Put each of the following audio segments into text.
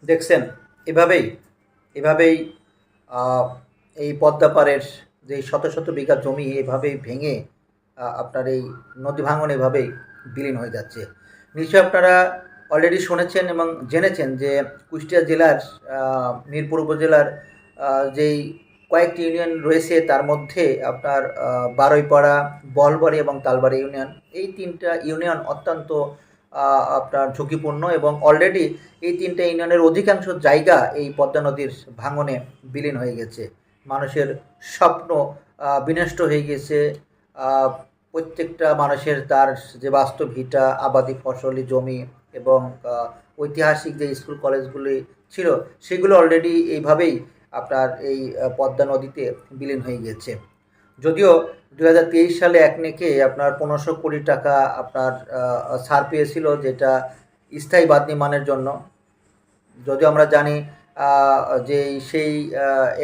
দেখছেন এভাবেই এভাবেই আহ, এই পদ্মাপাড়ের যে শত শত বিঘা জমি এভাবেই ভেঙে আপনার এই নদী ভাঙন এভাবেই বিলীন হয়ে যাচ্ছে। নিশ্চয়ই আপনারা অলরেডি শুনেছেন এবং জেনেছেন যে কুষ্টিয়া জেলার মিরপুর উপজেলার যেই কয়েকটি ইউনিয়ন রয়েছে তার মধ্যে আপনার বারৈপাড়া, বলবাড়ি এবং তালবাড়ি ইউনিয়ন, এই তিনটা ইউনিয়ন অত্যন্ত আপনার ঝুঁকিপূর্ণ এবং অলরেডি এই তিনটা ইউনিয়নের অধিকাংশ জায়গা এই পদ্মা নদীর ভাঙনে বিলীন হয়ে গেছে। মানুষের স্বপ্ন বিনষ্ট হয়ে গেছে। আহ, প্রত্যেকটা মানুষের তার যে বাস্তব ভিটা, আবাদি ফসলি জমি এবং ঐতিহাসিক যে স্কুল কলেজগুলি ছিল সেগুলো অলরেডি এইভাবেই আপনার এই পদ্মা নদীতে বিলীন হয়ে গেছে। যদিও 2023 সালে একনেকে আপনার 1500 কোটি টাকা আপনার ছাড় পেয়েছিল, যেটা স্থায়ী বাঁধ নির্মাণের জন্য। যদিও আমরা জানি যে সেই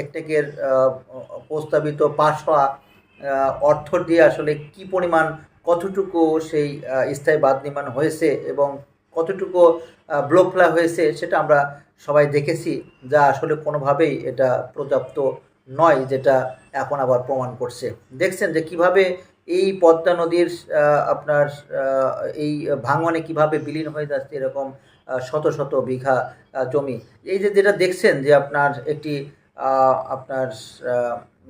একনেকের প্রস্তাবিত পাশ হওয়া অর্থ দিয়ে আসলে কি পরিমাণ কতটুকু সেই স্থায়ী বাঁধ নির্মাণ হয়েছে এবং কতটুকু ব্লক ফেলা হয়েছে সেটা আমরা সবাই দেখেছি, যা আসলে কোনোভাবেই এটা পর্যাপ্ত নয়, যেটা এখন আবার প্রমাণ করছে। দেখছেন যে কিভাবে এই পদ্মা নদীর আপনার এই ভাঙনে কিভাবে বিলীন হয়ে যাচ্ছে এরকম শত শত বিঘা জমি। এই যে যেটা দেখছেন যে আপনার একটি আপনার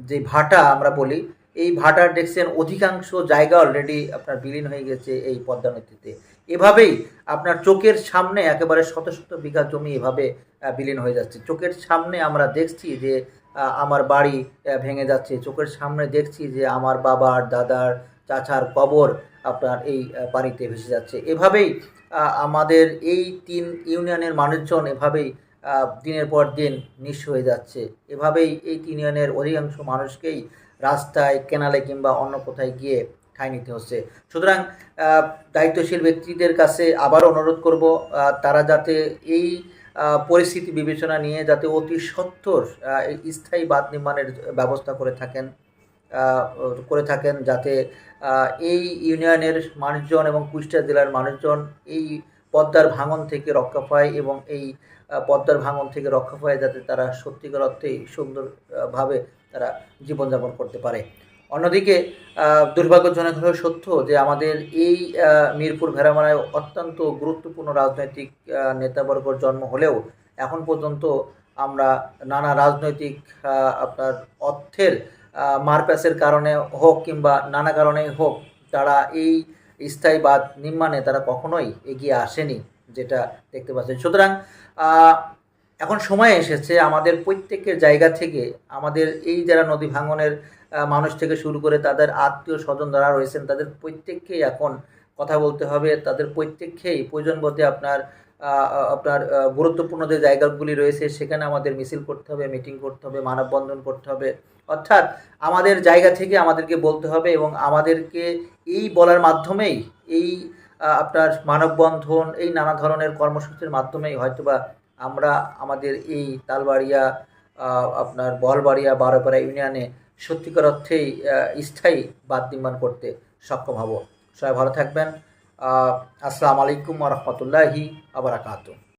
যে ভাটা আমরা বলি, এই ভাটার দেখছেন অধিকাংশ জায়গা অলরেডি আপনার বিলীন হয়ে গেছে এই পদ্মা নদীতে। এভাবেই আপনার চোখের সামনে একেবারে শত শত বিঘা জমি এভাবে বিলীন হয়ে যাচ্ছে। চোখের সামনে আমরা দেখছি যে আমার বাড়ি ভেঙে যাচ্ছে, চোখের সামনে দেখছি যে আমার বাবার, দাদার, চাচার কবর আপনার এই পানিতে ভেসে যাচ্ছে। এভাবেই আমাদের এই 3 ইউনিয়নের মানুষজন এভাবেই দিনের পর দিন নিঃস্ব হয়ে যাচ্ছে। এভাবেই এই 3 ইউনিয়নের অধিকাংশ মানুষকেই রাস্তায়, কেনালে কিংবা অন্য কোথায় গিয়ে ঠাঁই নিতে হচ্ছে। সুতরাং দায়িত্বশীল ব্যক্তিদের কাছে আবারও অনুরোধ করব, তারা যাতে এই পরিস্থিতি বিবেচনা নিয়ে যাতে অতি সত্বর স্থায়ী বাঁধ নির্মাণের ব্যবস্থা করে থাকেন, যাতে এই ইউনিয়নের মানুষজন এবং কুষ্টিয়া জেলার মানুষজন এই পদ্মার ভাঙন থেকে রক্ষা পায় এবং এই পদ্মার ভাঙন থেকে রক্ষা পায় যাতে তারা সত্যিকার অর্থেই সুন্দরভাবে তারা জীবনযাপন করতে পারে। অন্যদিকে দুর্ভাগ্যজনকভাবে সত্য যে আমাদের এই মিরপুর ভেড়ামারায় অত্যন্ত গুরুত্বপূর্ণ রাজনৈতিক নেতাবর্গর জন্ম হলেও এখন পর্যন্ত আমরা নানা রাজনৈতিক আপনার অর্থের মারপ্যাচের কারণে হোক কিংবা নানা কারণেই হোক, তারা এই স্থায়ী বাঁধ নির্মাণে তারা কখনোই এগিয়ে আসেনি, যেটা দেখতে পাচ্ছেন। সুতরাং এখন সময় এসেছে আমাদের প্রত্যেকের জায়গা থেকে আমাদের এই যারা নদী ভাঙনের মানুষ থেকে শুরু করে তাদের আত্মীয় স্বজন যারা রয়েছেন তাদের প্রত্যেককেই এখন কথা বলতে হবে। তাদের প্রত্যেককেই প্রয়োজন বলতে আপনার আপনার গুরুত্বপূর্ণ যে জায়গাগুলি রয়েছে সেখানে আমাদের মিছিল করতে হবে, মিটিং করতে হবে, মানববন্ধন করতে হবে। অর্থাৎ আমাদের জায়গা থেকে আমাদেরকে বলতে হবে এবং আমাদেরকে এই বলার মাধ্যমেই এই আপনার মানববন্ধন, এই নানা ধরনের কর্মসূচির মাধ্যমেই হয়তোবা আমরা আমাদের এই তালবাড়িয়া, আপনার বহলবাড়িয়া, বারোপাড়া ইউনিয়নে সত্যিকার অর্থেই স্থায়ী বাঁধ নির্মাণ করতে সক্ষম হব। সবাই ভালো থাকবেন। আসসালামু আলাইকুম ওয়া রাহমাতুল্লাহি ওয়া বারাকাতুহু।